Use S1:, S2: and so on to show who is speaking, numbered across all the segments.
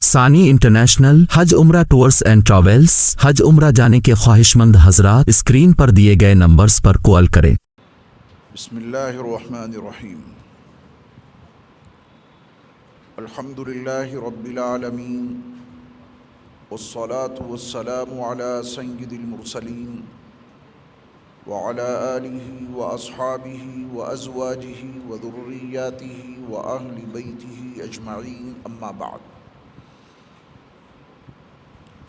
S1: ثانی انٹرنیشنل حج عمرہ tours and travels حج عمرہ جانے کے خواہش مند حضرات اسکرین پر دیے گئے نمبرز پر کال کریں۔
S2: بسم اللہ الرحمن الرحیم۔ الحمد للہ رب العالمین والصلاة والسلام علی سید المرسلین وعلی آلہ واصحابہ وازواجہ وذریاتہ واہل بیتہ اجمعین، اما بعد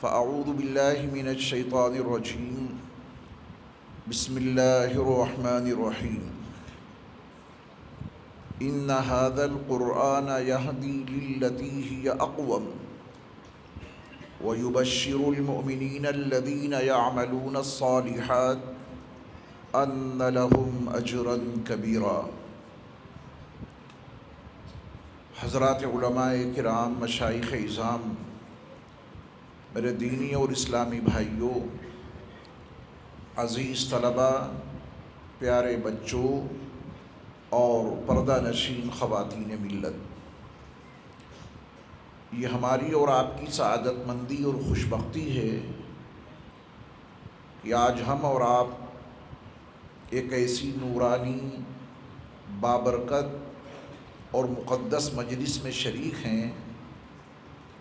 S2: فاعوذ باللہ من الشیطان الرجیم، بسم اللہ الرحمن الرحیم۔ ان هذا القرآن يهدي للتي هي اقوم ويبشر المؤمنين الذين يعملون الصالحات ان لهم اجرا كبيرا۔ حضرات علماء کرام، مشائخ اعظام، میرے دینی اور اسلامی بھائیوں، عزیز طلباء، پیارے بچوں اور پردہ نشین خواتین ملت، یہ ہماری اور آپ کی سعادت مندی اور خوش بختی ہے کہ آج ہم اور آپ ایک ایسی نورانی، بابرکت اور مقدس مجلس میں شریک ہیں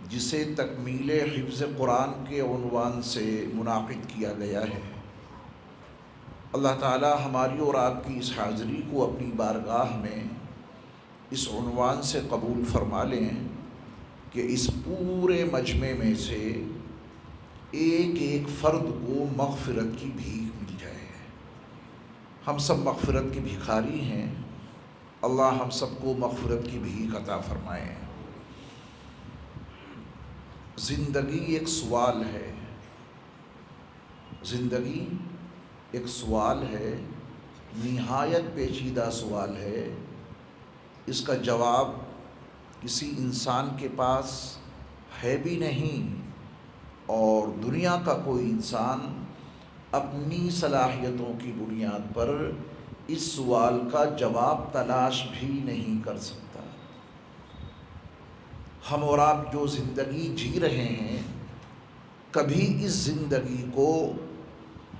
S2: جسے تکمیل حفظ قرآن کے عنوان سے منعقد کیا گیا ہے۔ اللہ تعالی ہماری اور آپ کی اس حاضری کو اپنی بارگاہ میں اس عنوان سے قبول فرما لیں کہ اس پورے مجمع میں سے ایک ایک فرد کو مغفرت کی بھیک مل جائے۔ ہم سب مغفرت کے بھیخاری ہیں، اللہ ہم سب کو مغفرت کی بھیک عطا فرمائے۔ زندگی ایک سوال ہے، زندگی ایک سوال ہے، نہایت پیچیدہ سوال ہے۔ اس کا جواب کسی انسان کے پاس ہے بھی نہیں، اور دنیا کا کوئی انسان اپنی صلاحیتوں کی بنیاد پر اس سوال کا جواب تلاش بھی نہیں کر سکتا۔ ہم اور آپ جو زندگی جی رہے ہیں، کبھی اس زندگی کو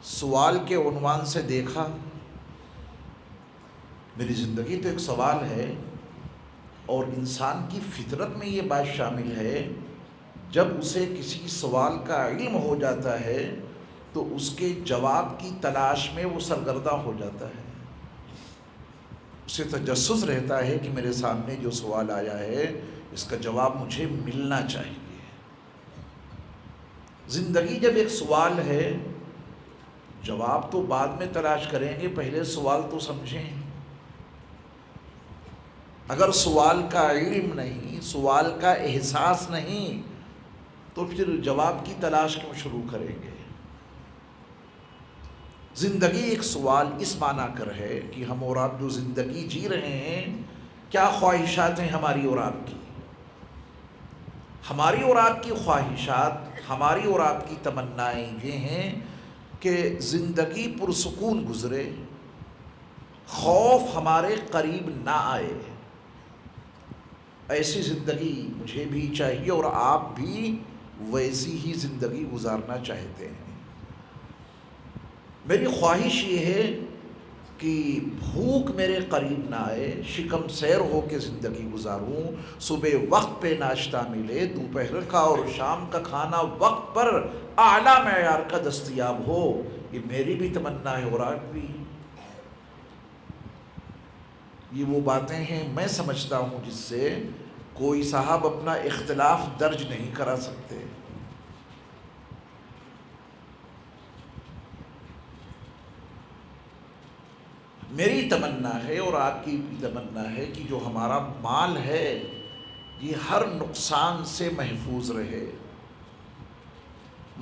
S2: سوال کے عنوان سے دیکھا؟ میری زندگی تو ایک سوال ہے، اور انسان کی فطرت میں یہ بات شامل ہے، جب اسے کسی سوال کا علم ہو جاتا ہے تو اس کے جواب کی تلاش میں وہ سرگردہ ہو جاتا ہے۔ اسے تجسس رہتا ہے کہ میرے سامنے جو سوال آیا ہے اس کا جواب مجھے ملنا چاہیے۔ زندگی جب ایک سوال ہے، جواب تو بعد میں تلاش کریں گے، پہلے سوال تو سمجھیں۔ اگر سوال کا علم نہیں، سوال کا احساس نہیں، تو پھر جواب کی تلاش کیوں شروع کریں گے؟ زندگی ایک سوال اس معنی کر ہے کہ ہم اور آپ جو زندگی جی رہے ہیں، کیا خواہشات ہیں ہماری اور آپ کی؟ ہماری اور آپ کی خواہشات، ہماری اور آپ کی تمنائیں یہ ہیں کہ زندگی پرسکون گزرے، خوف ہمارے قریب نہ آئے۔ ایسی زندگی مجھے بھی چاہیے، اور آپ بھی ویسی ہی زندگی گزارنا چاہتے ہیں۔ میری خواہش یہ ہے کہ بھوک میرے قریب نہ آئے، شکم سیر ہو کے زندگی گزاروں، صبح وقت پہ ناشتہ ملے، دوپہر کا اور شام کا کھانا وقت پر اعلیٰ معیار کا دستیاب ہو، یہ میری بھی تمنا ہے اور آپ بھی۔ یہ وہ باتیں ہیں میں سمجھتا ہوں جس سے کوئی صاحب اپنا اختلاف درج نہیں کرا سکتے۔ میری تمنا ہے اور آپ کی بھی تمنا ہے کہ جو ہمارا مال ہے یہ ہر نقصان سے محفوظ رہے،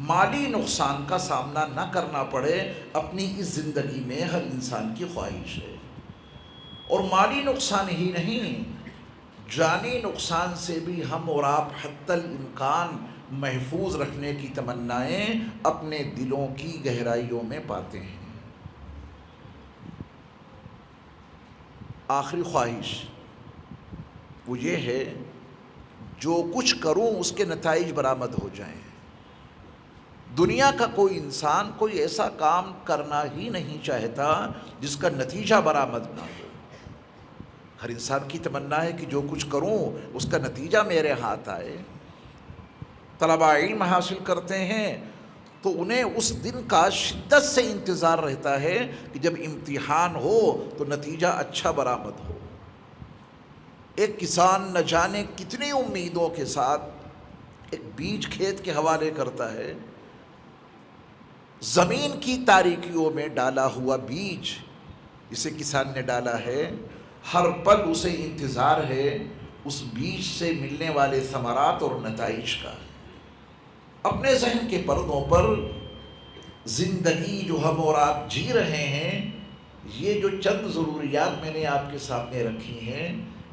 S2: مالی نقصان کا سامنا نہ کرنا پڑے، اپنی اس زندگی میں ہر انسان کی خواہش ہے۔ اور مالی نقصان ہی نہیں، جانی نقصان سے بھی ہم اور آپ حتی الامکان محفوظ رکھنے کی تمنائیں اپنے دلوں کی گہرائیوں میں پاتے ہیں۔ آخری خواہش وہ یہ ہے جو کچھ کروں اس کے نتائج برآمد ہو جائیں۔ دنیا کا کوئی انسان کوئی ایسا کام کرنا ہی نہیں چاہتا جس کا نتیجہ برآمد نہ ہو۔ ہر انسان کی تمنا ہے کہ جو کچھ کروں اس کا نتیجہ میرے ہاتھ آئے۔ طلباء علم حاصل کرتے ہیں تو انہیں اس دن کا شدت سے انتظار رہتا ہے کہ جب امتحان ہو تو نتیجہ اچھا برآمد ہو۔ ایک کسان نہ جانے کتنی امیدوں کے ساتھ ایک بیج کھیت کے حوالے کرتا ہے۔ زمین کی تاریکیوں میں ڈالا ہوا بیج جسے کسان نے ڈالا ہے، ہر پل اسے انتظار ہے اس بیج سے ملنے والے ثمرات اور نتائج کا۔ اپنے ذہن کے پردوں پر زندگی جو ہم اور آپ جی رہے ہیں، یہ جو چند ضروریات میں نے آپ کے سامنے رکھی ہیں،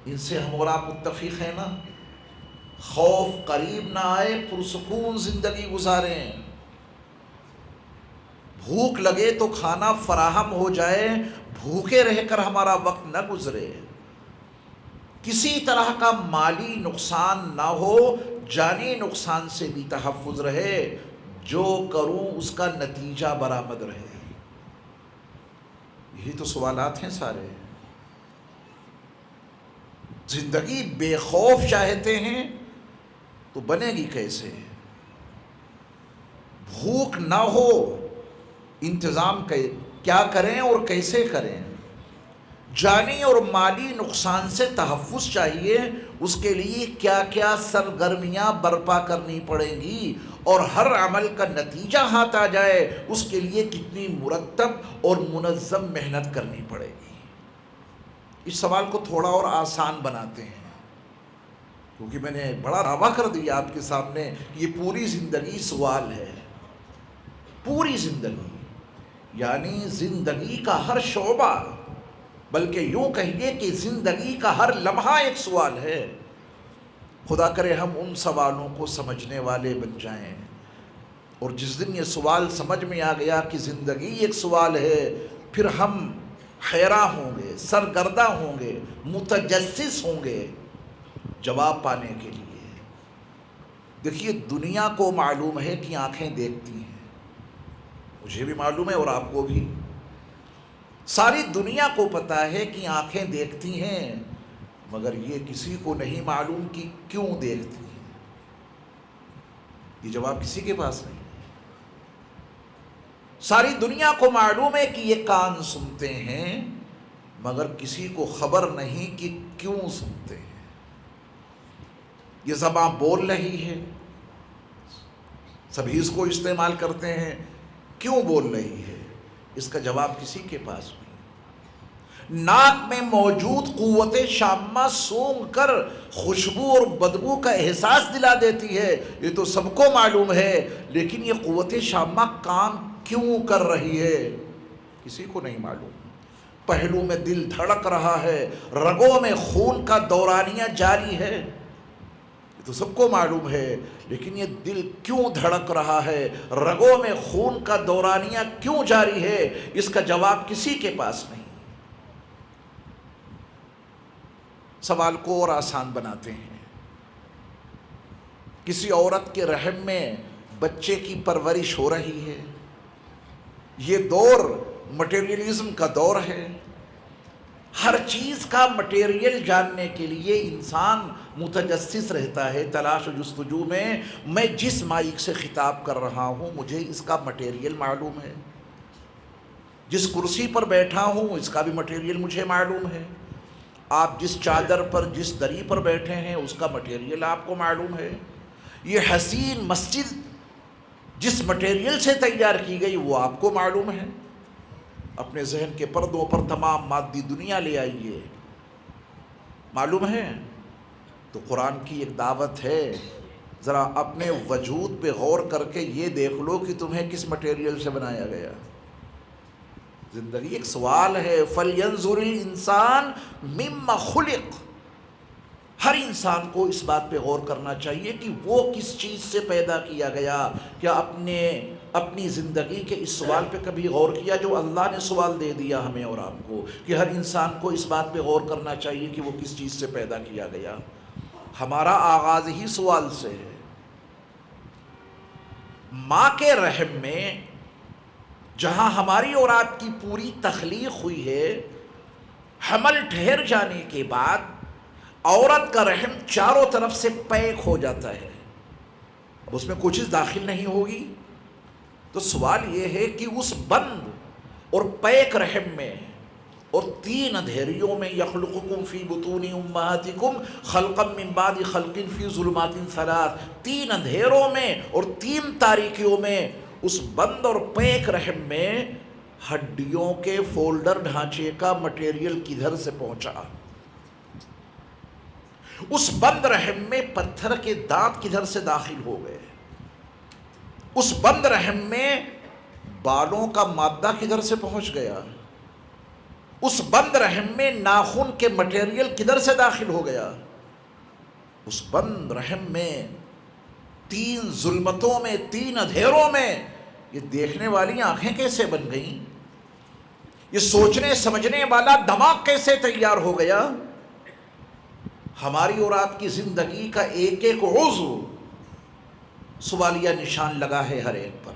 S2: ان سے ہم اور آپ متفق ہیں نا؟ خوف قریب نہ آئے، پرسکون زندگی گزاریں۔ بھوک لگے تو کھانا فراہم ہو جائے، بھوکے رہ کر ہمارا وقت نہ گزرے۔ کسی طرح کا مالی نقصان نہ ہو، جانی نقصان سے بھی تحفظ رہے، جو کروں اس کا نتیجہ برآمد رہے۔ یہی تو سوالات ہیں سارے۔ زندگی بے خوف چاہتے ہیں تو بنے گی کیسے؟ بھوک نہ ہو، انتظام کیا کریں اور کیسے کریں؟ جانی اور مالی نقصان سے تحفظ چاہیے، اس کے لیے کیا کیا سرگرمیاں برپا کرنی پڑیں گی، اور ہر عمل کا نتیجہ ہاتھ آ جائے اس کے لیے کتنی مرتب اور منظم محنت کرنی پڑے گی۔ اس سوال کو تھوڑا اور آسان بناتے ہیں، کیونکہ میں نے بڑا دعویٰ کر دیا آپ کے سامنے کہ یہ پوری زندگی سوال ہے۔ پوری زندگی یعنی زندگی کا ہر شعبہ، بلکہ یوں کہیے کہ زندگی کا ہر لمحہ ایک سوال ہے۔ خدا کرے ہم ان سوالوں کو سمجھنے والے بن جائیں، اور جس دن یہ سوال سمجھ میں آ گیا کہ زندگی ایک سوال ہے، پھر ہم حیراں ہوں گے، سرگرداں ہوں گے، متجسس ہوں گے جواب پانے کے لیے۔ دیکھیے، دنیا کو معلوم ہے کہ آنکھیں دیکھتی ہیں، مجھے بھی معلوم ہے اور آپ کو بھی۔ ساری دنیا کو پتہ ہے کہ آنکھیں دیکھتی ہیں، مگر یہ کسی کو نہیں معلوم کہ کیوں دیکھتی ہیں۔ یہ جواب کسی کے پاس نہیں۔ ساری دنیا کو معلوم ہے کہ یہ کان سنتے ہیں، مگر کسی کو خبر نہیں کہ کیوں سنتے ہیں۔ یہ زبان بول رہی ہے، سبھی اس کو استعمال کرتے ہیں، کیوں بول رہی ہے؟ اس کا جواب کسی کے پاس نہیں۔ ناک میں موجود قوت شامہ سونگھ کر خوشبو اور بدبو کا احساس دلا دیتی ہے، یہ تو سب کو معلوم ہے، لیکن یہ قوت شامہ کام کیوں کر رہی ہے کسی کو نہیں معلوم۔ پہلو میں دل دھڑک رہا ہے، رگوں میں خون کا دورانیہ جاری ہے، یہ تو سب کو معلوم ہے، لیکن یہ دل کیوں دھڑک رہا ہے، رگوں میں خون کا دورانیہ کیوں جاری ہے، اس کا جواب کسی کے پاس نہیں۔ سوال کو اور آسان بناتے ہیں۔ کسی عورت کے رحم میں بچے کی پرورش ہو رہی ہے۔ یہ دور مٹیریلزم کا دور ہے۔ ہر چیز کا مٹیریل جاننے کے لیے انسان متجسس رہتا ہے، تلاش و جستجو میں جس مائک سے خطاب کر رہا ہوں مجھے اس کا مٹیریل معلوم ہے، جس کرسی پر بیٹھا ہوں اس کا بھی مٹیریل مجھے معلوم ہے، آپ جس چادر پر جس دری پر بیٹھے ہیں اس کا مٹیریل آپ کو معلوم ہے، یہ حسین مسجد جس مٹیریل سے تیار کی گئی وہ آپ کو معلوم ہے۔ اپنے ذہن کے پردوں پر تمام مادی دنیا لے آئیے، معلوم ہے؟ تو قرآن کی ایک دعوت ہے، ذرا اپنے وجود پہ غور کر کے یہ دیکھ لو کہ تمہیں کس مٹیریل سے بنایا گیا۔ زندگی ایک سوال ہے، فَلْيَنْظُرِ الْإِنسَانُ مِمَّ خُلِقَ۔ ہر انسان کو اس بات پہ غور کرنا چاہیے کہ وہ کس چیز سے پیدا کیا گیا۔ کیا اپنی زندگی کے اس سوال پہ کبھی غور کیا جو اللہ نے سوال دے دیا ہمیں اور آپ کو، کہ ہر انسان کو اس بات پہ غور کرنا چاہیے کہ وہ کس چیز سے پیدا کیا گیا۔ ہمارا آغاز ہی سوال سے ہے۔ ماں کے رحم میں جہاں ہماری اور آپ کی پوری تخلیق ہوئی ہے، حمل ٹھہر جانے کے بعد عورت کا رحم چاروں طرف سے پیک ہو جاتا ہے، اب اس میں کوئی چیز داخل نہیں ہوگی۔ تو سوال یہ ہے کہ اس بند اور پیک رحم میں اور 3 اندھیریوں میں، یخلقکم فی بطون امہاتکم خلقا من بعد خلق فی ظلمات 3، 3 اندھیروں میں اور 3 تاریکیوں میں اس بند اور پیک رحم میں ہڈیوں کے فولڈر ڈھانچے کا مٹیریل کدھر سے پہنچا؟ اس بند رحم میں پتھر کے دانت کدھر سے داخل ہو گئے؟ اس بند رحم میں بالوں کا مادہ کدھر سے پہنچ گیا؟ اس بند رحم میں ناخن کے مٹیریل کدھر سے داخل ہو گیا؟ اس بند رحم میں 3 ظلمتوں میں، 3 اندھیروں میں یہ دیکھنے والی آنکھیں کیسے بن گئیں؟ یہ سوچنے سمجھنے والا دماغ کیسے تیار ہو گیا؟ ہماری اور آپ کی زندگی کا ایک ایک عضو سوالیہ نشان لگا ہے ہر ایک پر۔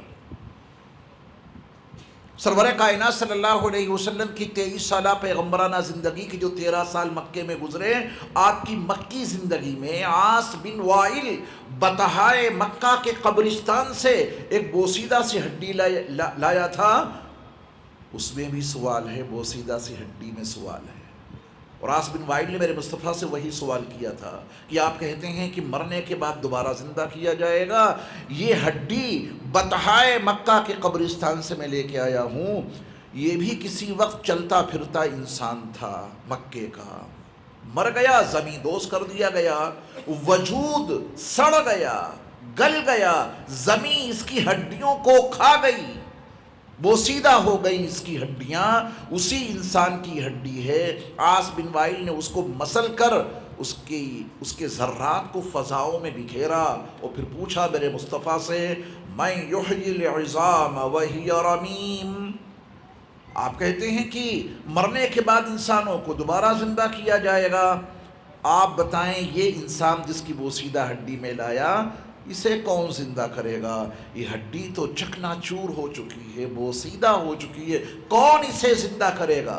S2: سرور کائنات صلی اللہ علیہ وسلم کی 23 سالہ پیغمبرانہ زندگی کی جو 13 سال مکے میں گزرے، آپ کی مکی زندگی میں عاص بن وائل بطحائے مکہ کے قبرستان سے ایک بوسیدہ سی ہڈی لایا تھا، اس میں بھی سوال ہے، بوسیدہ سی ہڈی میں سوال ہے۔ اور عاص بن وائل نے میرے مصطفیٰ سے وہی سوال کیا تھا کہ آپ کہتے ہیں کہ مرنے کے بعد دوبارہ زندہ کیا جائے گا، یہ ہڈی بطحائے مکہ کے قبرستان سے میں لے کے آیا ہوں، یہ بھی کسی وقت چلتا پھرتا انسان تھا مکے کا، مر گیا، زمین دوز کر دیا گیا، وجود سڑ گیا، گل گیا، زمین اس کی ہڈیوں کو کھا گئی، بوسیدہ ہو گئی اس کی ہڈیاں، اسی انسان کی ہڈی ہے۔ عاص بن وائل نے اس کو مسل کر اس کے ذرات کو فضاؤں میں بکھیرا اور پھر پوچھا میرے مصطفیٰ سے، من یحیی العظام وہی رمیم، آپ کہتے ہیں کہ مرنے کے بعد انسانوں کو دوبارہ زندہ کیا جائے گا، آپ بتائیں یہ انسان جس کی بوسیدہ ہڈی میں لایا، اسے کون زندہ کرے گا؟ یہ ہڈی تو چکنا چور ہو چکی ہے، بوسیدہ ہو چکی ہے، کون اسے زندہ کرے گا؟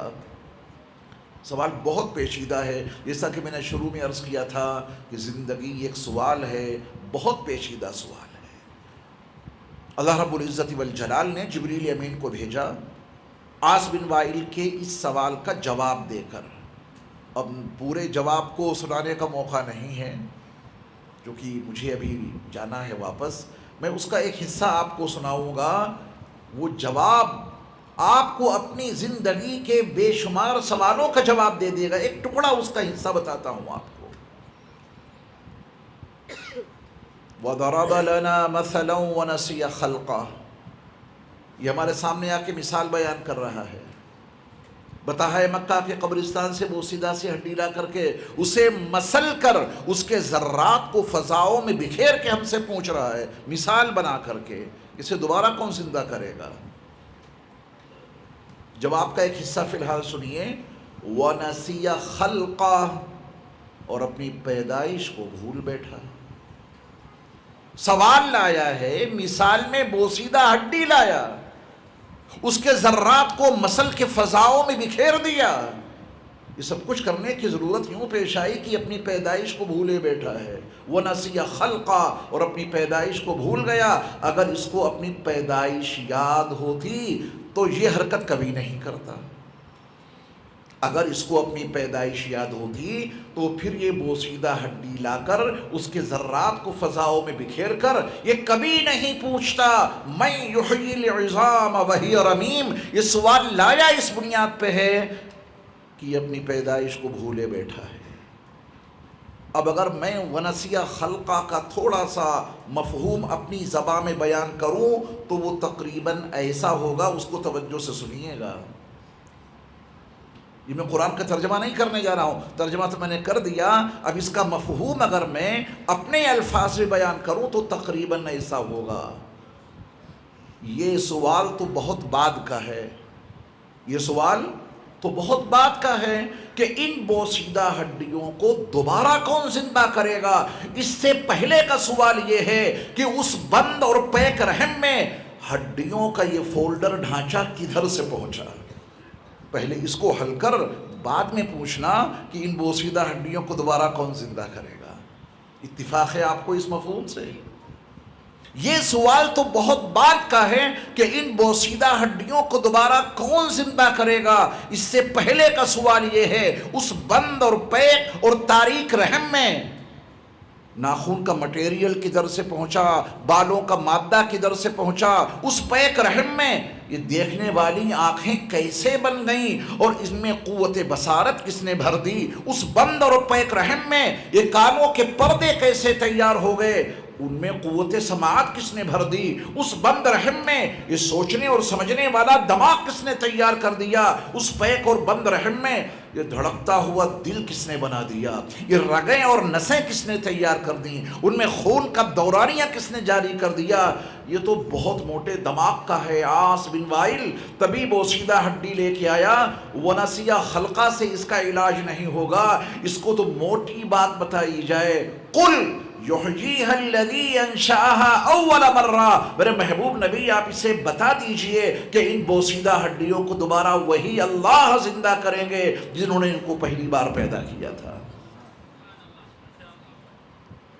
S2: سوال بہت پیچیدہ ہے، جیسا کہ میں نے شروع میں عرض کیا تھا کہ زندگی ایک سوال ہے، بہت پیچیدہ سوال ہے۔ اللہ رب العزت والجلال نے جبریل امین کو بھیجا عاص بن وائل کے اس سوال کا جواب دے کر۔ اب پورے جواب کو سنانے کا موقع نہیں ہے کیونکہ مجھے ابھی جانا ہے واپس، میں اس کا ایک حصہ آپ کو سناؤں گا، وہ جواب آپ کو اپنی زندگی کے بے شمار سوالوں کا جواب دے دے گا، ایک ٹکڑا اس کا حصہ بتاتا ہوں آپ کو۔ وَضَرَبَ لَنَا مَثَلًا وَنَسِيَ خَلْقَهُ، یہ ہمارے سامنے آ کے مثال بیان کر رہا ہے، بطحائے مکہ کے قبرستان سے بوسیدہ سے ہڈی لا کر کے اسے مسل کر اس کے ذرات کو فضاؤں میں بکھیر کے ہم سے پوچھ رہا ہے، مثال بنا کر کے، اسے دوبارہ کون زندہ کرے گا؟ جواب کا ایک حصہ فی الحال سنیے، وَنَسِيَ خَلْقَهُ، اور اپنی پیدائش کو بھول بیٹھا۔ سوال لایا ہے، مثال میں بوسیدہ ہڈی لایا، اس کے ذرات کو مسل کے فضاؤں میں بکھیر دیا، یہ سب کچھ کرنے کی ضرورت یوں پیش آئی کہ اپنی پیدائش کو بھولے بیٹھا ہے۔ وَنَسِيَ خَلْقَهُ، اور اپنی پیدائش کو بھول گیا۔ اگر اس کو اپنی پیدائش یاد ہوتی تو یہ حرکت کبھی نہیں کرتا، اگر اس کو اپنی پیدائش یاد ہوتی تو پھر یہ بوسیدہ ہڈی لا کر اس کے ذرات کو فضاؤں میں بکھیر کر یہ کبھی نہیں پوچھتا من یحیی العظام وہی رمیم۔ یہ سوال لایا اس بنیاد پہ ہے کہ یہ اپنی پیدائش کو بھولے بیٹھا ہے۔ اب اگر میں وَنَسِيَ خَلْقَهُ کا تھوڑا سا مفہوم اپنی زبان میں بیان کروں تو وہ تقریباً ایسا ہوگا، اس کو توجہ سے سنیے گا۔ یہ میں قرآن کا ترجمہ نہیں کرنے جا رہا ہوں، ترجمہ تو میں نے کر دیا، اب اس کا مفہوم اگر میں اپنے الفاظ میں بیان کروں تو تقریباً ایسا ہوگا۔ یہ سوال تو بہت بعد کا ہے، یہ سوال تو بہت بات کا ہے کہ ان بوسیدہ ہڈیوں کو دوبارہ کون زندہ کرے گا؟ اس سے پہلے کا سوال یہ ہے کہ اس بند اور پیک رحم میں ہڈیوں کا یہ فولڈر ڈھانچہ کدھر سے پہنچا؟ پہلے اس کو حل کر بعد میں پوچھنا کہ ان بوسیدہ ہڈیوں کو دوبارہ کون زندہ کرے گا۔ اتفاق ہے آپ کو اس مفہوم سے؟ یہ سوال تو بہت بات کا ہے کہ ان بوسیدہ ہڈیوں کو دوبارہ کون زندہ کرے گا۔ اس سے پہلے کا سوال یہ ہے اس بند اور پیک اور تاریک رحم میں ناخن کا مٹیریل کدھر سے پہنچا، بالوں کا مادہ کدھر سے پہنچا، اس پیک رحم میں یہ دیکھنے والی آنکھیں کیسے بن گئیں اور اس میں قوت بصارت کس نے بھر دی، اس بند اور پیک رحم میں یہ کانوں کے پردے کیسے تیار ہو گئے، ان میں قوت سماعت کس نے بھر دی، اس بند رحم میں یہ سوچنے اور سمجھنے والا دماغ کس نے تیار کر دیا، اس پیک اور بند رحم میں یہ دھڑکتا ہوا دل کس نے بنا دیا، یہ رگیں اور نسیں کس نے تیار کر دیں، ان میں خون کا دورانیہ کس نے جاری کر دیا۔ یہ تو بہت موٹے دماغ کا ہے۔ عاص بن وائل تبھی بوسیدہ ہڈی لے کے آیا، ونسیہ خلقہ سے اس کا علاج نہیں ہوگا، اس کو تو موٹی بات بتائی جائے۔ قل یحییھا الذی انشأھا اول مرہ، میرے محبوب نبی آپ اسے بتا دیجئے کہ ان بوسیدہ ہڈیوں کو دوبارہ وہی اللہ زندہ کریں گے جنہوں نے ان کو پہلی بار پیدا کیا تھا۔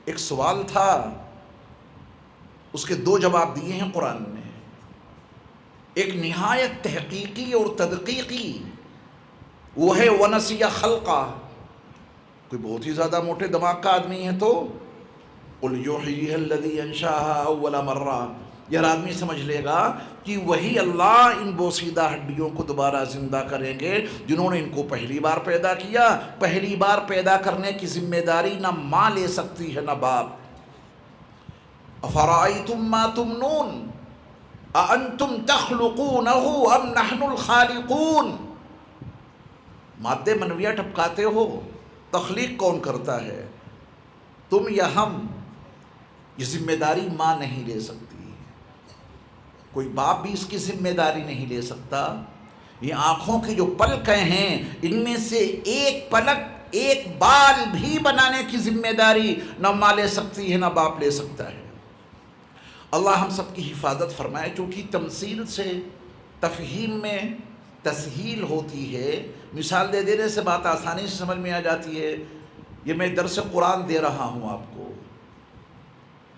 S2: ایک سوال تھا، اس کے دو جواب دیے ہیں قرآن نے، ایک نہایت تحقیقی اور تدقیقی، وہ ہے ونسیہ خلقہ، کوئی بہت ہی زیادہ موٹے دماغ کا آدمی ہے تو قل یحییھا الذی انشأھا اول مرہ، یہ آدمی سمجھ لے گا کہ وہی اللہ ان بوسیدہ ہڈیوں کو دوبارہ زندہ کریں گے جنہوں نے ان کو پہلی بار پیدا کیا۔ پہلی بار پیدا کرنے کی ذمہ داری نہ ماں لے سکتی ہے نہ باپ۔ افرأیتم ما تمنون اانتم تخلقونہ ام نحن الخالقون، مادے منویہ ٹپکاتے ہو، تخلیق کون کرتا ہے، تم یا ہم؟ یہ ذمہ داری ماں نہیں لے سکتی، کوئی باپ بھی اس کی ذمہ داری نہیں لے سکتا۔ یہ آنکھوں کی جو پلکیں ہیں ان میں سے ایک پلک ایک بال بھی بنانے کی ذمہ داری نہ ماں لے سکتی ہے نہ باپ لے سکتا ہے۔ اللہ ہم سب کی حفاظت فرمائے۔ چونکہ تمثیل سے تفہیم میں تسہیل ہوتی ہے، مثال دے دینے سے بات آسانی سے سمجھ میں آ جاتی ہے۔ یہ میں درس قرآن دے رہا ہوں آپ کو،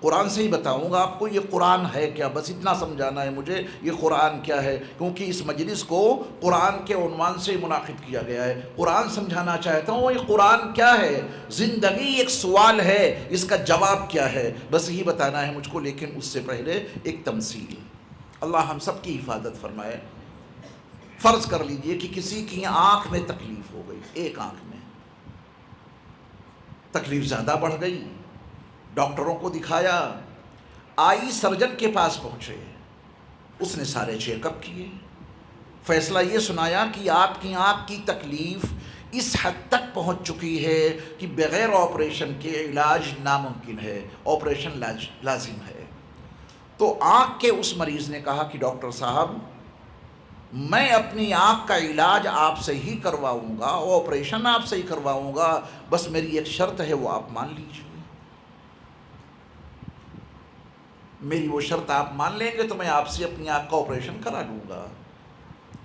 S2: قرآن سے ہی بتاؤں گا آپ کو یہ قرآن ہے کیا، بس اتنا سمجھانا ہے مجھے یہ قرآن کیا ہے، کیونکہ اس مجلس کو قرآن کے عنوان سے منعقد کیا گیا ہے۔ قرآن سمجھانا چاہتا ہوں یہ قرآن کیا ہے، زندگی ایک سوال ہے، اس کا جواب کیا ہے، بس یہی بتانا ہے مجھ کو۔ لیکن اس سے پہلے ایک تمثیل، اللہ ہم سب کی حفاظت فرمائے۔ فرض کر لیجئے کہ کسی کی آنکھ میں تکلیف ہو گئی، ایک آنکھ میں تکلیف زیادہ بڑھ گئی، ڈاکٹروں کو دکھایا، آئی سرجن کے پاس پہنچے، اس نے سارے چیک اپ کیے، فیصلہ یہ سنایا کہ آپ کی آنکھ کی تکلیف اس حد تک پہنچ چکی ہے کہ بغیر آپریشن کے علاج ناممکن ہے، آپریشن لازم ہے۔ تو آنکھ کے اس مریض نے کہا کہ ڈاکٹر صاحب میں اپنی آنکھ کا علاج آپ سے ہی کرواؤں گا، آپریشن آپ سے ہی کرواؤں گا، بس میری ایک شرط ہے وہ آپ مان لیجیے، میری وہ شرط آپ مان لیں گے تو میں آپ سے اپنی آنکھ کا آپریشن کرا لوں گا۔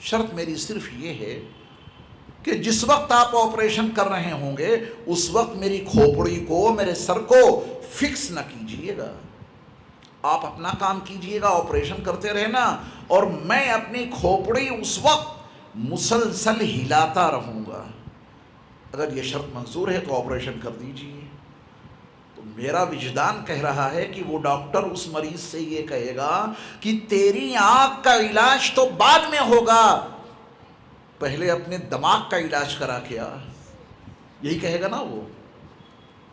S2: شرط میری صرف یہ ہے کہ جس وقت آپ آپریشن کر رہے ہوں گے اس وقت میری کھوپڑی کو، میرے سر کو فکس نہ کیجئے گا، آپ اپنا کام کیجئے گا، آپریشن کرتے رہنا، اور میں اپنی کھوپڑی اس وقت مسلسل ہلاتا رہوں گا۔ اگر یہ شرط منظور ہے تو آپریشن کر دیجئے۔ تو میرا وجدان کہہ رہا ہے کہ وہ ڈاکٹر اس مریض سے یہ کہے گا کہ تیری آنکھ کا علاج تو بعد میں ہوگا، پہلے اپنے دماغ کا علاج کرا کیا، یہی کہے گا نا وہ۔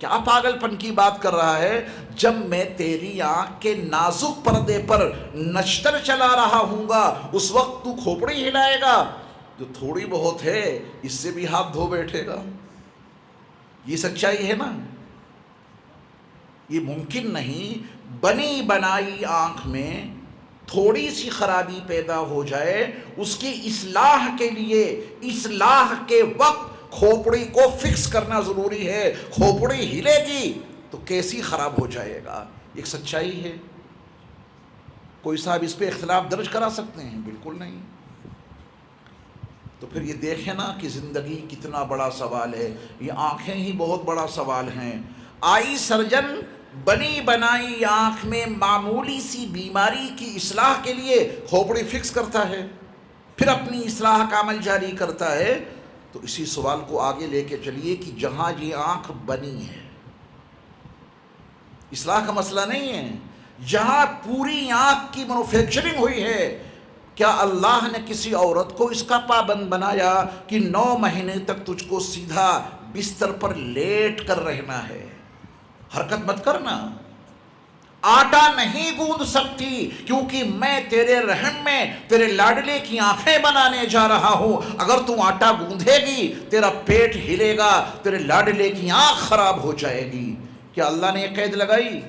S2: کیا پاگل پن کی بات کر رہا ہے؟ جب میں تیری آنکھ کے نازک پردے پر نشتر چلا رہا ہوں گا اس وقت تو کھوپڑی ہلائے گا، جو تھوڑی بہت ہے اس سے بھی ہاتھ دھو بیٹھے گا۔ یہ سچائی ہے نا؟ یہ ممکن نہیں بنی بنائی آنکھ میں تھوڑی سی خرابی پیدا ہو جائے، اس کی اصلاح کے لیے اصلاح کے وقت کھوپڑی کو فکس کرنا ضروری ہے۔ کھوپڑی ہلے گی تو کیسی خراب ہو جائے گا، ایک سچائی ہے۔ کوئی صاحب اس پہ اختلاف درج کرا سکتے ہیں؟ بالکل نہیں۔ تو پھر یہ دیکھیں نا کہ زندگی کتنا بڑا سوال ہے، یہ آنکھیں ہی بہت بڑا سوال ہیں۔ آئی سرجن بنی بنائی آنکھ میں معمولی سی بیماری کی اصلاح کے لیے کھوپڑی فکس کرتا ہے، پھر اپنی اصلاح کا عمل جاری کرتا ہے۔ تو اسی سوال کو آگے لے کے چلیے کہ جہاں یہ آنکھ بنی ہے، اصلاح کا مسئلہ نہیں ہے، جہاں پوری آنکھ کی مینوفیکچرنگ ہوئی ہے، کیا اللہ نے کسی عورت کو اس کا پابند بنایا کہ 9 مہینے تک تجھ کو سیدھا بستر پر لیٹ کر رہنا ہے، حرکت مت کرنا؟ آٹا نہیں گوندھ سکتی کیونکہ میں تیرے رحم میں تیرے لاڈلے کی آنکھیں بنانے جا رہا ہوں۔ اگر تو آٹا گوندھے گی تیرا پیٹ ہلے گا، تیرے لاڈلے کی آنکھ خراب ہو جائے گی۔ کیا اللہ نے یہ قید لگائی؟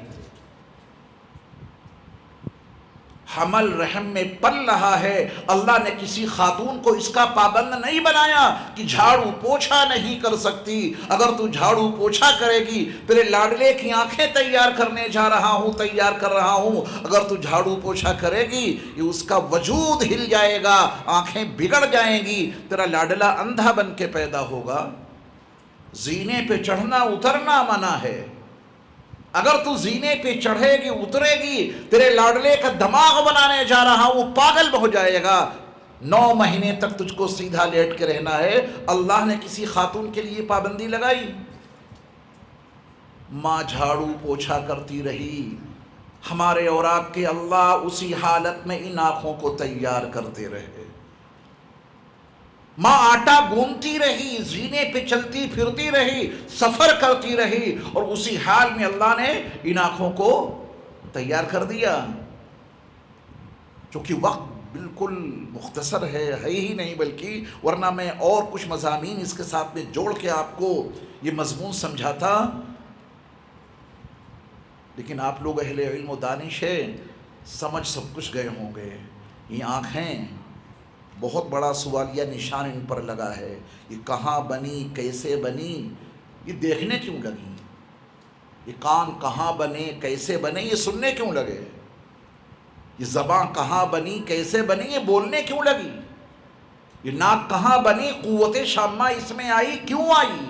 S2: حمل رحم میں پل رہا ہے، اللہ نے کسی خاتون کو اس کا پابند نہیں بنایا کہ جھاڑو پوچھا نہیں کر سکتی۔ اگر تو جھاڑو پوچھا کرے گی، تیرے لاڈلے کی آنکھیں تیار کرنے جا رہا ہوں، تیار کر رہا ہوں، اگر تو جھاڑو پوچھا کرے گی یہ اس کا وجود ہل جائے گا، آنکھیں بگڑ جائیں گی، تیرا لاڈلا اندھا بن کے پیدا ہوگا۔ زینے پہ چڑھنا اترنا منع ہے۔ اگر تو زینے پہ چڑھے گی اترے گی، تیرے لاڈلے کا دماغ بنانے جا رہا ہوں، وہ پاگل ہو جائے گا۔ 9 مہینے تک تجھ کو سیدھا لیٹ کے رہنا ہے۔ اللہ نے کسی خاتون کے لیے پابندی لگائی؟ ماں جھاڑو پوچھا کرتی رہی، ہمارے اور آپ کے اللہ اسی حالت میں ان آنکھوں کو تیار کرتے رہے۔ ماں آٹا گوندتی رہی، زینے پہ چلتی پھرتی رہی، سفر کرتی رہی، اور اسی حال میں اللہ نے ان آنکھوں کو تیار کر دیا۔ چونکہ وقت بالکل مختصر ہے ہی نہیں، بلکہ ورنہ میں اور کچھ مضامین اس کے ساتھ میں جوڑ کے آپ کو یہ مضمون سمجھاتا، لیکن آپ لوگ اہل علم و دانش ہے، سمجھ سب کچھ گئے ہوں گے۔ یہ آنکھیں بہت بڑا سوالیہ نشان ان پر لگا ہے۔ یہ کہاں بنی، کیسے بنی، یہ دیکھنے کیوں لگی؟ یہ کان کہاں بنے، کیسے بنے، یہ سننے کیوں لگے؟ یہ زبان کہاں بنی، کیسے بنی، یہ بولنے کیوں لگی؟ یہ ناک کہاں بنی، قوت شامہ اس میں آئی کیوں آئی؟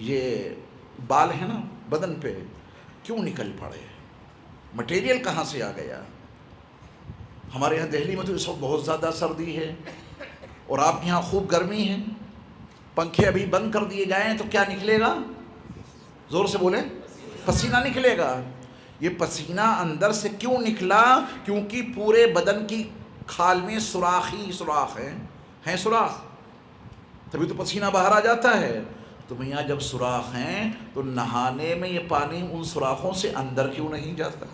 S2: یہ بال ہے نا بدن پہ، کیوں نکل پڑے؟ مٹیریل کہاں سے آ گیا؟ ہمارے یہاں دہلی میں تو اس وقت بہت زیادہ سردی ہے، اور آپ کے یہاں خوب گرمی ہے، پنکھے ابھی بند کر دیے جائیں تو کیا نکلے گا؟ زور سے بولیں، پسینہ نکلے گا۔ یہ پسینہ اندر سے کیوں نکلا؟ کیونکہ پورے بدن کی کھال میں سوراخ ہی سوراخ ہیں سوراخ، تبھی تو پسینہ باہر آ جاتا ہے۔ تو میاں جب سوراخ ہیں تو نہانے میں یہ پانی ان سوراخوں سے اندر کیوں نہیں جاتا؟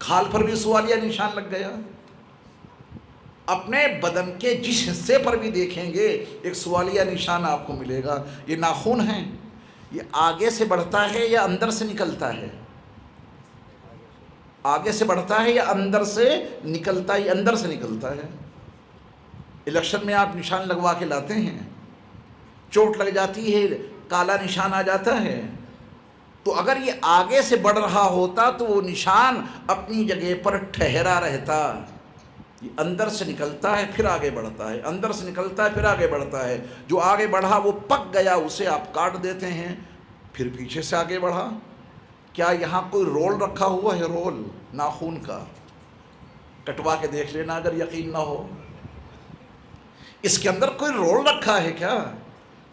S2: کھال پر بھی سوالیہ نشان لگ گیا۔ اپنے بدن کے جس حصے پر بھی دیکھیں گے ایک سوالیہ نشان آپ کو ملے گا۔ یہ ناخن ہے، یہ آگے سے بڑھتا ہے یا اندر سے نکلتا ہے؟ آگے سے بڑھتا ہے یا اندر سے نکلتا ہے؟ اندر سے نکلتا ہے۔ الیکشن میں آپ نشان لگوا کے لاتے ہیں، چوٹ لگ جاتی ہے، کالا نشان آ جاتا ہے، تو اگر یہ آگے سے بڑھ رہا ہوتا تو وہ نشان اپنی جگہ پر ٹھہرا رہتا۔ یہ اندر سے نکلتا ہے پھر آگے بڑھتا ہے، اندر سے نکلتا ہے پھر آگے بڑھتا ہے۔ جو آگے بڑھا وہ پک گیا، اسے آپ کاٹ دیتے ہیں، پھر پیچھے سے آگے بڑھا۔ کیا یہاں کوئی رول رکھا ہوا ہے؟ رول ناخون کا کٹوا کے دیکھ لینا اگر یقین نہ ہو۔ اس کے اندر کوئی رول رکھا ہے کیا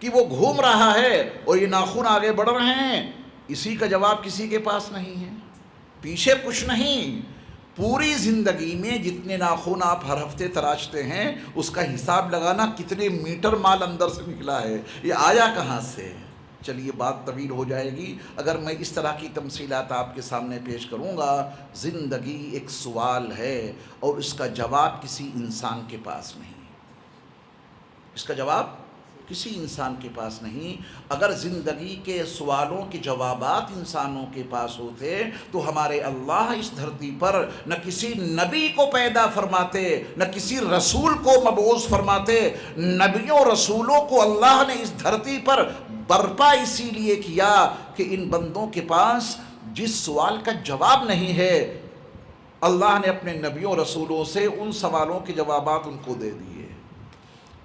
S2: کہ وہ گھوم رہا ہے اور یہ ناخن آگے بڑھ رہے ہیں؟ اسی کا جواب کسی کے پاس نہیں ہے۔ پیچھے کچھ نہیں۔ پوری زندگی میں جتنے ناخن آپ ہر ہفتے تراشتے ہیں اس کا حساب لگانا کتنے میٹر مال اندر سے نکلا ہے، یہ آیا کہاں سے؟ چلیے بات طویل ہو جائے گی اگر میں اس طرح کی تمثیلات آپ کے سامنے پیش کروں گا۔ زندگی ایک سوال ہے اور اس کا جواب کسی انسان کے پاس نہیں۔ اس کا جواب کسی انسان کے پاس نہیں۔ اگر زندگی کے سوالوں کے جوابات انسانوں کے پاس ہوتے تو ہمارے اللہ اس دھرتی پر نہ کسی نبی کو پیدا فرماتے، نہ کسی رسول کو مبعوث فرماتے۔ نبیوں رسولوں کو اللہ نے اس دھرتی پر برپا اسی لیے کیا کہ ان بندوں کے پاس جس سوال کا جواب نہیں ہے، اللہ نے اپنے نبیوں رسولوں سے ان سوالوں کے جوابات ان کو دے دیے۔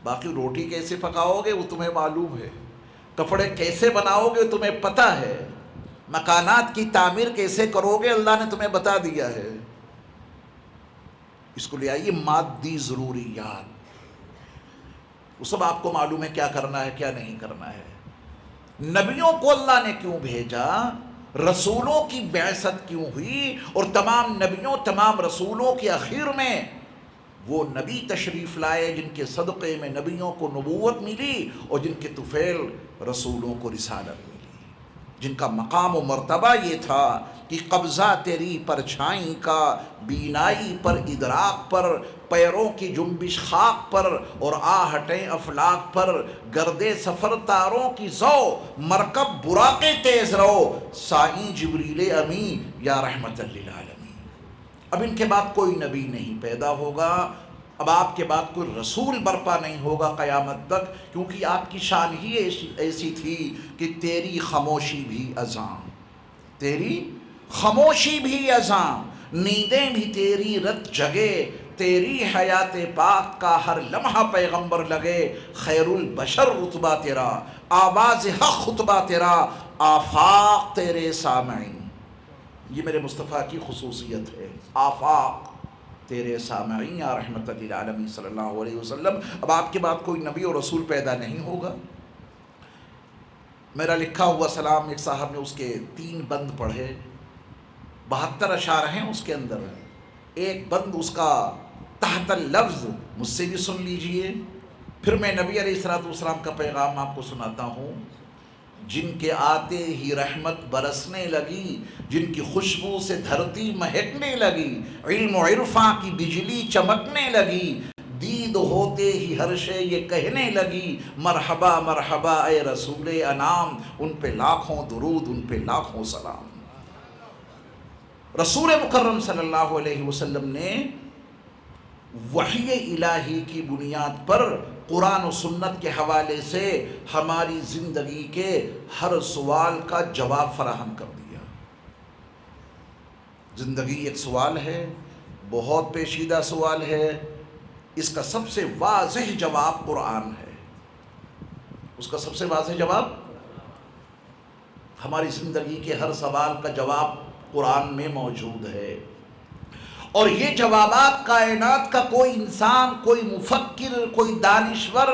S2: باقی روٹی کیسے پکاؤ گے وہ تمہیں معلوم ہے، کپڑے کیسے بناؤ گے تمہیں پتہ ہے، مکانات کی تعمیر کیسے کرو گے اللہ نے تمہیں بتا دیا ہے۔ اس کو لے آئیے مادی ضروریات، وہ سب آپ کو معلوم ہے کیا کرنا ہے کیا نہیں کرنا ہے۔ نبیوں کو اللہ نے کیوں بھیجا، رسولوں کی بعثت کیوں ہوئی، اور تمام نبیوں تمام رسولوں کے اخیر میں وہ نبی تشریف لائے جن کے صدقے میں نبیوں کو نبوت ملی اور جن کے طفیل رسولوں کو رسالت ملی، جن کا مقام و مرتبہ یہ تھا کہ قبضہ تیری پرچھائی کا، بینائی پر ادراک پر، پیروں کی جنبش خاک پر اور آہٹیں افلاک پر، گرد سفر تاروں کی زو، مرکب براقے تیز رو، سائیں جبریل امی یا رحمت للعالمین۔ اب ان کے بعد کوئی نبی نہیں پیدا ہوگا، اب آپ کے بعد کوئی رسول برپا نہیں ہوگا قیامت تک، کیونکہ آپ کی شان ہی ایسی تھی کہ تیری خاموشی بھی اذاں، تیری خاموشی بھی اذاں، نیندیں بھی تیری رت جگے، تیری حیات پاک کا ہر لمحہ پیغمبر لگے، خیر البشر رتبہ تیرا، آواز حق خطبہ تیرا، آفاق تیرے سامعین۔ یہ میرے مصطفیٰ کی خصوصیت ہے، آفاق تیرے سامعین یا رحمت للعالمین صلی اللہ علیہ وسلم۔ اب آپ کے بعد کوئی نبی اور رسول پیدا نہیں ہوگا۔ میرا لکھا ہوا سلام ایک صاحب نے اس کے 3 بند پڑھے، 72 اشعار ہیں اس کے اندر، ایک بند اس کا تحت اللفظ مجھ سے بھی سن لیجئے، پھر میں نبی علیہ الصلوۃ والسلام کا پیغام آپ کو سناتا ہوں۔ جن کے آتے ہی رحمت برسنے لگی، جن کی خوشبو سے دھرتی مہکنے لگی، علم و عرفاں کی بجلی چمکنے لگی، دید ہوتے ہی ہر شے یہ کہنے لگی، مرحبا مرحبا اے رسول انام، ان پہ لاکھوں درود ان پہ لاکھوں سلام۔ رسول مکرم صلی اللہ علیہ وسلم نے وحی الہی کی بنیاد پر قرآن و سنت کے حوالے سے ہماری زندگی کے ہر سوال کا جواب فراہم کر دیا۔ زندگی ایک سوال ہے، بہت پیچیدہ سوال ہے، اس کا سب سے واضح جواب قرآن ہے، اس کا سب سے واضح جواب، ہماری زندگی کے ہر سوال کا جواب قرآن میں موجود ہے، اور یہ جوابات کائنات کا کوئی انسان، کوئی مفکر، کوئی دانشور،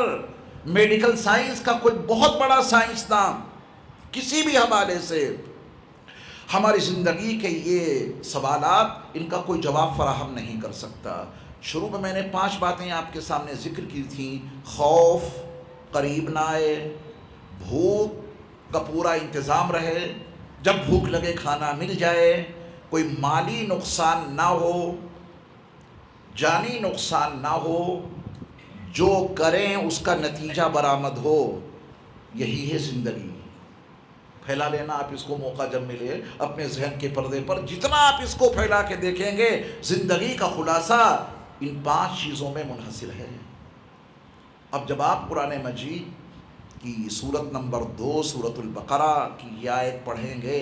S2: میڈیکل سائنس کا کوئی بہت بڑا سائنسدان کسی بھی حوالے سے ہماری زندگی کے یہ سوالات، ان کا کوئی جواب فراہم نہیں کر سکتا۔ شروع میں نے 5 باتیں آپ کے سامنے ذکر کی تھیں، خوف قریب نہ آئے، بھوک کا پورا انتظام رہے، جب بھوک لگے کھانا مل جائے، کوئی مالی نقصان نہ ہو، جانی نقصان نہ ہو، جو کریں اس کا نتیجہ برآمد ہو، یہی ہے زندگی۔ پھیلا لینا آپ اس کو موقع جب ملے اپنے ذہن کے پردے پر، جتنا آپ اس کو پھیلا کے دیکھیں گے زندگی کا خلاصہ ان 5 چیزوں میں منحصر ہے۔ اب جب آپ قرآن مجید کی سورت نمبر 2 سورۃ البقرہ کی یہ آیت پڑھیں گے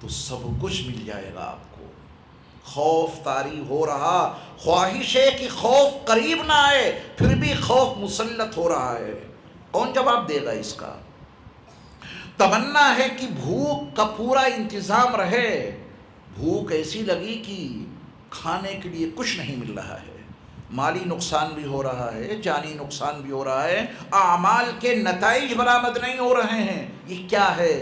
S2: تو سب کچھ مل جائے گا آپ کو۔ خوف طاری ہو رہا، خواہش ہے کہ خوف قریب نہ آئے، پھر بھی خوف مسلط ہو رہا ہے، کون جواب دے گا اس کا؟ تمنا ہے کہ بھوک کا پورا انتظام رہے، بھوک ایسی لگی کہ کھانے کے لیے کچھ نہیں مل رہا ہے، مالی نقصان بھی ہو رہا ہے، جانی نقصان بھی ہو رہا ہے، اعمال کے نتائج برآمد نہیں ہو رہے ہیں، یہ کیا ہے؟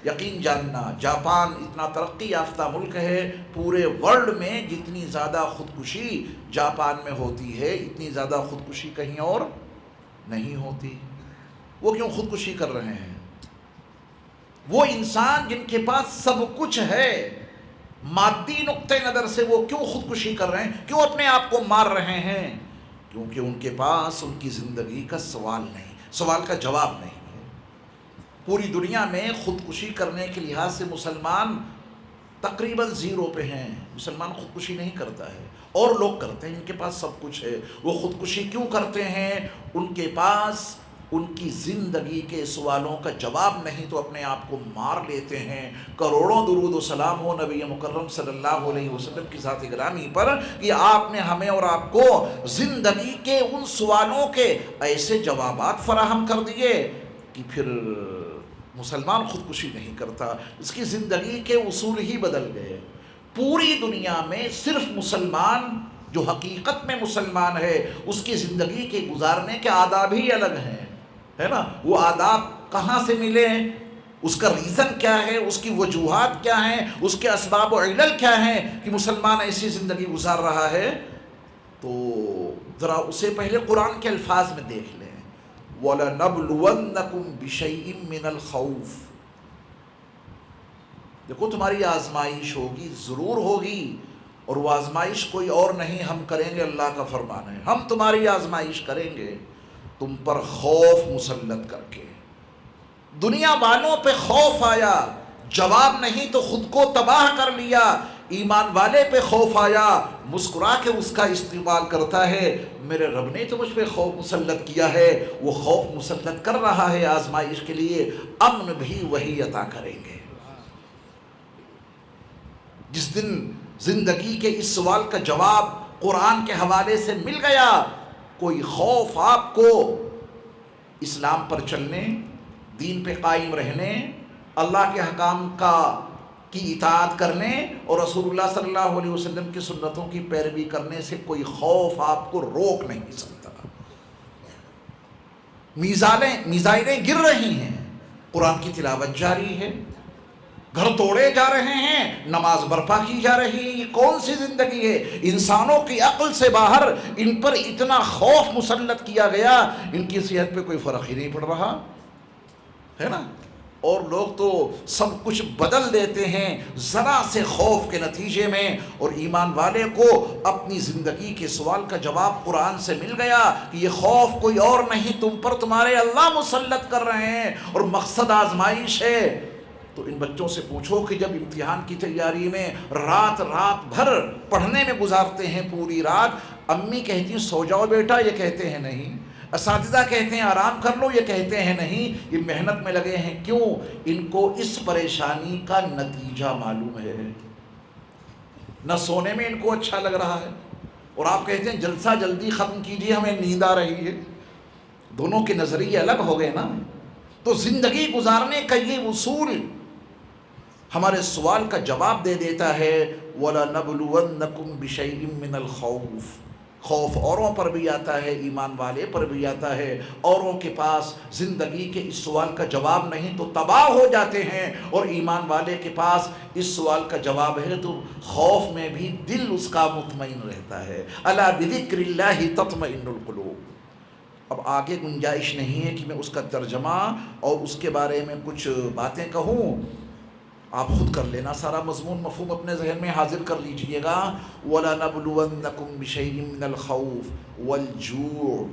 S2: یقین جاننا، جاپان اتنا ترقی یافتہ ملک ہے، پورے ورلڈ میں جتنی زیادہ خودکشی جاپان میں ہوتی ہے اتنی زیادہ خودکشی کہیں اور نہیں ہوتی۔ وہ کیوں خودکشی کر رہے ہیں؟ وہ انسان جن کے پاس سب کچھ ہے، مادی نقطہ نظر سے وہ کیوں خودکشی کر رہے ہیں، کیوں اپنے آپ کو مار رہے ہیں؟ کیونکہ ان کے پاس ان کی زندگی کا سوال نہیں، سوال کا جواب نہیں ہے۔ پوری دنیا میں خودکشی کرنے کے لحاظ سے مسلمان تقریباً زیرو پہ ہیں۔ مسلمان خودکشی نہیں کرتا ہے، اور لوگ کرتے ہیں، ان کے پاس سب کچھ ہے۔ وہ خودکشی کیوں کرتے ہیں؟ ان کے پاس ان کی زندگی کے سوالوں کا جواب نہیں تو اپنے آپ کو مار لیتے ہیں۔ کروڑوں درود و سلام ہو نبی مکرم صلی اللہ علیہ وسلم کی ذات گرامی پر کہ آپ نے ہمیں اور آپ کو زندگی کے ان سوالوں کے ایسے جوابات فراہم کر دیے کہ پھر مسلمان خودکشی نہیں کرتا، اس کی زندگی کے اصول ہی بدل گئے۔ پوری دنیا میں صرف مسلمان جو حقیقت میں مسلمان ہے، اس کی زندگی کے گزارنے کے آداب ہی الگ ہیں، ہے نا؟ وہ آداب کہاں سے ملے، اس کا ریزن کیا ہے، اس کی وجوہات کیا ہیں، اس کے اسباب و علل کیا ہیں کہ مسلمان ایسی زندگی گزار رہا ہے؟ تو ذرا اسے پہلے قرآن کے الفاظ میں دیکھ لیں۔ وَلَنَبْلُوَنَّكُمْ بِشَيْءٍ مِّنَ الْخَوْفِ، دیکھو تمہاری آزمائش ہوگی، ضرور ہوگی، اور وہ آزمائش کوئی اور نہیں، ہم کریں گے، اللہ کا فرمان ہے، ہم تمہاری آزمائش کریں گے تم پر خوف مسلط کر کے۔ دنیا والوں پہ خوف آیا، جواب نہیں تو خود کو تباہ کر لیا۔ ایمان والے پہ خوف آیا، مسکرا کے اس کا استقبال کرتا ہے، میرے رب نے تو مجھ پہ خوف مسلط کیا ہے، وہ خوف مسلط کر رہا ہے آزمائش کے لیے، امن بھی وہی عطا کریں گے۔ جس دن زندگی کے اس سوال کا جواب قرآن کے حوالے سے مل گیا، کوئی خوف آپ کو اسلام پر چلنے، دین پہ قائم رہنے، اللہ کے حکام کی اطاعت کرنے اور رسول اللہ صلی اللہ علیہ وسلم کی سنتوں کی پیروی کرنے سے کوئی خوف آپ کو روک نہیں سکتا۔ میزائلیں گر رہی ہیں، قرآن کی تلاوت جاری ہے، گھر توڑے جا رہے ہیں، نماز برپا کی جا رہی ہے، یہ کون سی زندگی ہے؟ انسانوں کی عقل سے باہر ان پر اتنا خوف مسلط کیا گیا، ان کی صحت پہ کوئی فرق ہی نہیں پڑ رہا ہے نا؟ اور لوگ تو سب کچھ بدل دیتے ہیں ذرا سے خوف کے نتیجے میں، اور ایمان والے کو اپنی زندگی کے سوال کا جواب قرآن سے مل گیا کہ یہ خوف کوئی اور نہیں، تم پر تمہارے اللہ مسلط کر رہے ہیں، اور مقصد آزمائش ہے۔ تو ان بچوں سے پوچھو کہ جب امتحان کی تیاری میں رات بھر پڑھنے میں گزارتے ہیں، پوری رات، امی کہتی ہیں سو جاؤ بیٹا، یہ کہتے ہیں نہیں، اساتذہ کہتے ہیں آرام کر لو، یہ کہتے ہیں نہیں، یہ محنت میں لگے ہیں۔ کیوں؟ ان کو اس پریشانی کا نتیجہ معلوم ہے، نہ سونے میں ان کو اچھا لگ رہا ہے، اور آپ کہتے ہیں جلسہ جلدی ختم کیجئے، ہمیں نیند آ رہی ہے۔ دونوں کے نظریے الگ ہو گئے نا۔ تو زندگی گزارنے کا یہ اصول ہمارے سوال کا جواب دے دیتا ہے۔ وَلَنَبْلُوَنَّكُمْ بِشَيْءٍ مِّنَ الْخَوْفِ، خوف اوروں پر بھی آتا ہے، ایمان والے پر بھی آتا ہے۔ اوروں کے پاس زندگی کے اس سوال کا جواب نہیں تو تباہ ہو جاتے ہیں، اور ایمان والے کے پاس اس سوال کا جواب ہے تو خوف میں بھی دل اس کا مطمئن رہتا ہے۔ الا بذکر اللہ تطمئن القلوب۔ اب آگے گنجائش نہیں ہے کہ میں اس کا ترجمہ اور اس کے بارے میں کچھ باتیں کہوں، آپ خود کر لینا، سارا مضمون مفہوم اپنے ذہن میں حاضر کر لیجئے گا۔ وَلَنَبْلُوَنَّكُمْ بِشَيْءٍ مِّنَ الْخَوْفِ وَالْجُوعِ،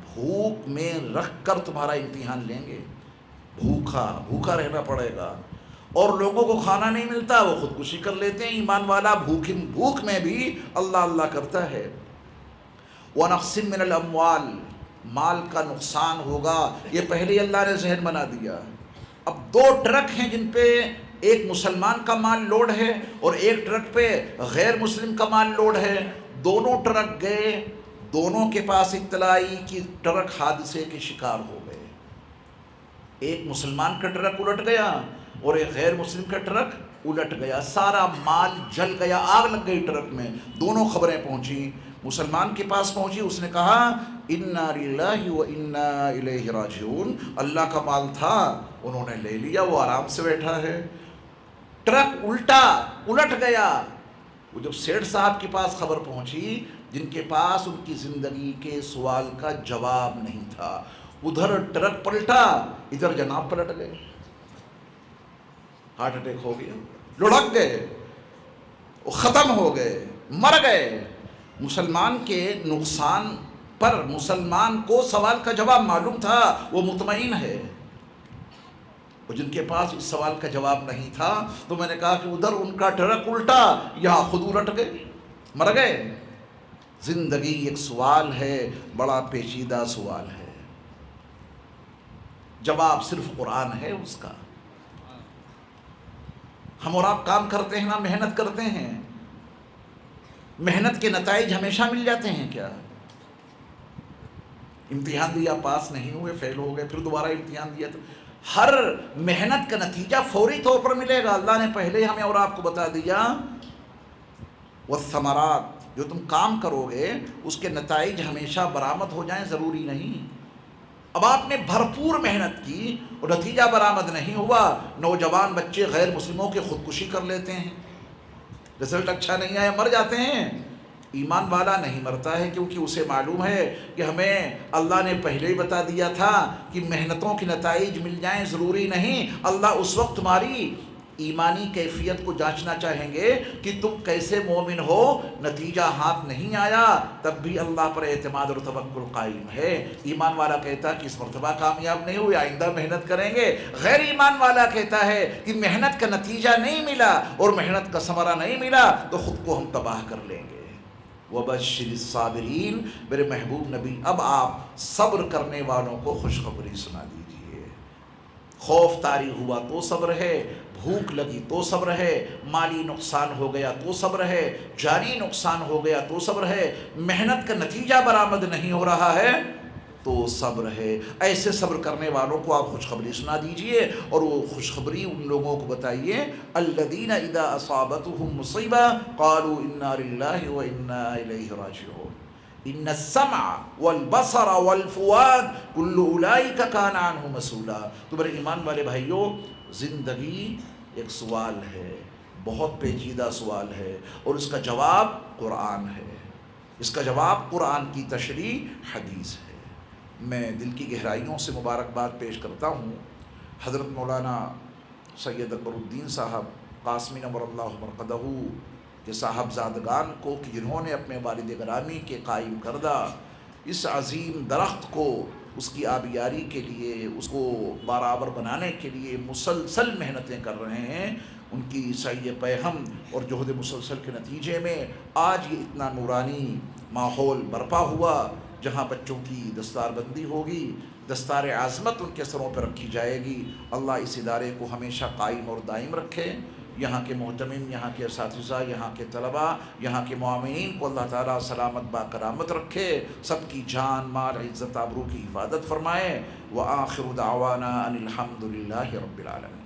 S2: بھوک میں رکھ کر تمہارا امتحان لیں گے، بھوکا رہنا پڑے گا، اور لوگوں کو کھانا نہیں ملتا وہ خودکشی کر لیتے ہیں، ایمان والا بھوک میں بھی اللہ اللہ کرتا ہے۔ وَنَقْصٍ مِّنَ الْأَمْوَالِ، مال کا نقصان ہوگا، یہ پہلے ہی اللہ نے ذہن بنا دیا۔ اب دو ٹرک ہیں جن پہ ایک مسلمان کا مال لوڈ ہے اور ایک ٹرک پہ غیر مسلم کا مال لوڈ ہے، دونوں ٹرک گئے، دونوں کے پاس اطلاع آئی کہ ٹرک حادثے کے شکار ہو گئے، ایک مسلمان کا ٹرک الٹ گیا اور ایک غیر مسلم کا ٹرک الٹ گیا، سارا مال جل گیا، آگ لگ گئی ٹرک میں۔ دونوں خبریں پہنچی، مسلمان کے پاس پہنچی، اس نے کہا انا للہ و انا الیہ راجعون، اللہ کا مال تھا انہوں نے لے لیا، وہ آرام سے بیٹھا ہے۔ ٹرک الٹ گیا، وہ جب سیٹھ صاحب کے پاس خبر پہنچی، جن کے پاس ان کی زندگی کے سوال کا جواب نہیں تھا، ادھر ٹرک پلٹا، ادھر جناب پلٹ گئے، ہارٹ اٹیک ہو گیا، لڑک گئے، وہ ختم ہو گئے، مر گئے۔ مسلمان کے نقصان پر مسلمان کو سوال کا جواب معلوم تھا، وہ مطمئن ہے. اور جن کے پاس اس سوال کا جواب نہیں تھا تو میں نے کہا کہ ادھر ان کا ٹرک الٹا، یہاں خود الٹ گئے، مر گئے. زندگی ایک سوال ہے، بڑا پیچیدہ سوال ہے، جواب صرف قرآن ہے اس کا. ہم اور آپ کام کرتے ہیں نا، محنت کرتے ہیں، محنت کے نتائج ہمیشہ مل جاتے ہیں کیا؟ امتحان دیا، پاس نہیں ہوئے، فیل ہو گئے، پھر دوبارہ امتحان دیا تو ہر محنت کا نتیجہ فوری طور پر ملے گا؟ اللہ نے پہلے ہمیں اور آپ کو بتا دیا والثمرات، جو تم کام کرو گے اس کے نتائج ہمیشہ برآمد ہو جائیں ضروری نہیں. اب آپ نے بھرپور محنت کی اور نتیجہ برآمد نہیں ہوا. نوجوان بچے غیر مسلموں کے خودکشی کر لیتے ہیں، رزلٹ اچھا نہیں آیا، مر جاتے ہیں. ایمان والا نہیں مرتا ہے کیونکہ اسے معلوم ہے کہ ہمیں اللہ نے پہلے ہی بتا دیا تھا کہ محنتوں کے نتائج مل جائیں ضروری نہیں. اللہ اس وقت تمہاری ایمانی کیفیت کو جانچنا چاہیں گے کہ تم کیسے مومن ہو. نتیجہ ہاتھ نہیں آیا تب بھی اللہ پر اعتماد اور توکل قائم ہے. ایمان والا کہتا ہے کہ اس مرتبہ کامیاب نہیں ہوئے، آئندہ محنت کریں گے. غیر ایمان والا کہتا ہے کہ محنت کا نتیجہ نہیں ملا اور محنت کا ثمرہ نہیں ملا تو خود کو ہم تباہ کر لیں گے. وَبَشِّرِ الصَّابِرِينَ، میرے محبوب نبی اب آپ صبر کرنے والوں کو خوشخبری سنا دیجئے. خوف طاری ہوا تو صبر ہے، بھوک لگی تو صبر ہے، مالی نقصان ہو گیا تو صبر ہے، جانی نقصان ہو گیا تو صبر ہے، محنت کا نتیجہ برآمد نہیں ہو رہا ہے تو صبر ہے. ایسے صبر کرنے والوں کو آپ خوشخبری سنا دیجئے. اور وہ خوشخبری ان لوگوں کو بتائیے الذین اذا اصابتهم مصیبہ قالوا انا للہ وانا الیہ راجعون ان السمع والبصر والفؤاد کل اولئک کان عنہ مسئولا. تو میرے ایمان والے بھائیوں، زندگی ایک سوال ہے، بہت پیچیدہ سوال ہے، اور اس کا جواب قرآن ہے، اس کا جواب قرآن کی تشریح حدیث ہے. میں دل کی گہرائیوں سے مبارکباد پیش کرتا ہوں حضرت مولانا سید اکبر الدین صاحب قاسمی نور اللہ مرقدہ کے صاحبزادگان کو کہ جنہوں نے اپنے والد گرامی کے قائم کردہ اس عظیم درخت کو، اس کی آبیاری کے لیے، اس کو برابر بنانے کے لیے مسلسل محنتیں کر رہے ہیں. ان کی سعی پیہم اور جہد مسلسل کے نتیجے میں آج یہ اتنا نورانی ماحول برپا ہوا جہاں بچوں کی دستار بندی ہوگی، دستار عظمت ان کے سروں پر رکھی جائے گی. اللہ اس ادارے کو ہمیشہ قائم اور دائم رکھے. یہاں کے محتمین، یہاں کے اساتذہ، یہاں کے طلباء، یہاں کے معاونین کو اللہ تعالیٰ سلامت با کرامت رکھے، سب کی جان مال عزت آبرو کی حفاظت فرمائے. وآخر دعوانا ان الحمد للہ رب العالمین.